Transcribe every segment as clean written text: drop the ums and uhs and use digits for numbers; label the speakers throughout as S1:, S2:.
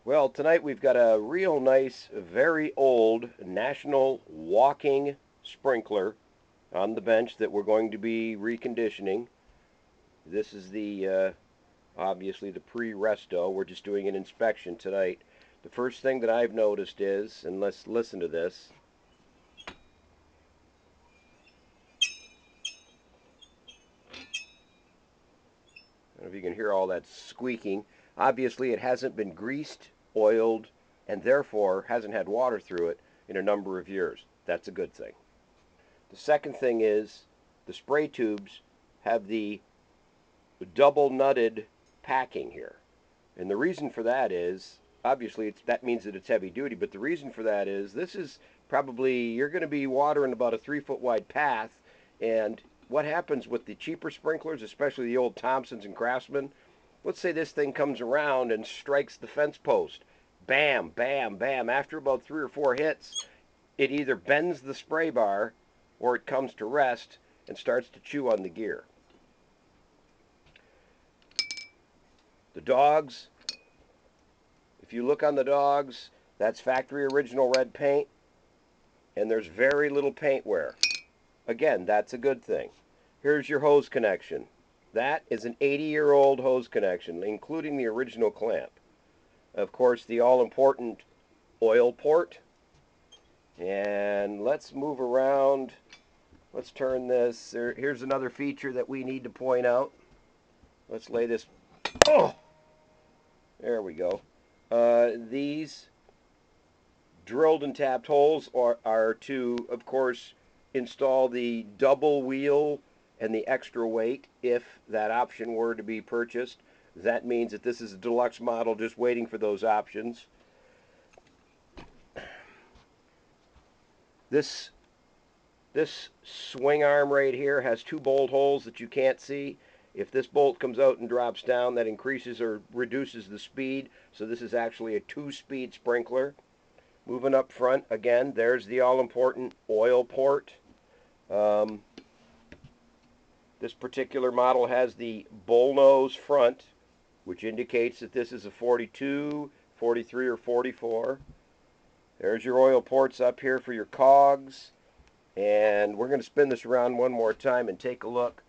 S1: Well, tonight we've got a real nice, very old National walking sprinkler on the bench that we're going to be reconditioning. This is the obviously the pre-resto. We're just doing an inspection tonight. The first thing that I've noticed is, and let's listen to this. I don't know if you can hear all that squeaking. Obviously, it hasn't been greased, oiled, and therefore hasn't had water through it in a number of years. That's a good thing. The second thing is the spray tubes have the double nutted packing here. And the reason for that is, obviously, that means that it's heavy duty, but the reason for that is this is probably, you're going to be watering about a 3 foot wide path. And what happens with the cheaper sprinklers, especially the old Thompsons and Craftsman, let's say this thing comes around and strikes the fence post. Bam, bam, bam. After about 3 or 4 hits, it either bends the spray bar or it comes to rest and starts to chew on the gear. The dogs, if you look on the dogs, that's factory original red paint, and there's very little paint wear. Again, that's a good thing. Here's your hose connection. That is an 80-year-old hose connection, including the original clamp. Of course, the all-important oil port. And let's move around. Let's turn this. Here's another feature that we need to point out. Let's lay this. Oh! There we go. These drilled and tapped holes are to, of course, install the double wheel and the extra weight if that option were to be purchased. That means that this is a deluxe model just waiting for those options. This swing arm right here has 2 bolt holes that you can't see. If this bolt comes out and drops down, that increases or reduces the speed. So this is actually a 2-speed sprinkler. Moving up front, again, there's the all-important oil port. This particular model has the bullnose front, which indicates that this is a 42, 43, or 44. There's your oil ports up here for your cogs. And we're going to spin this around one more time and take a look.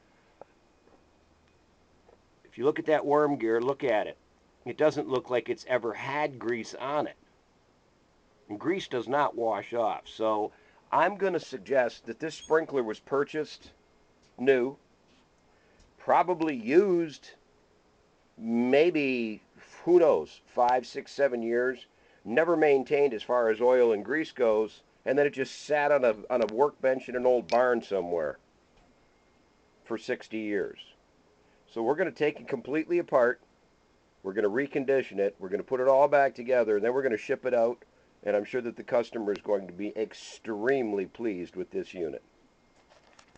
S1: If you look at that worm gear, look at it. It doesn't look like it's ever had grease on it. And grease does not wash off. So I'm going to suggest that this sprinkler was purchased new, probably used maybe, who knows, 5, 6, 7 years, never maintained as far as oil and grease goes, and then it just sat on a workbench in an old barn somewhere for 60 years. So we're going to take it completely apart. We're going to recondition it. We're going to put it all back together, and then we're going to ship it out. And I'm sure that the customer is going to be extremely pleased with this unit.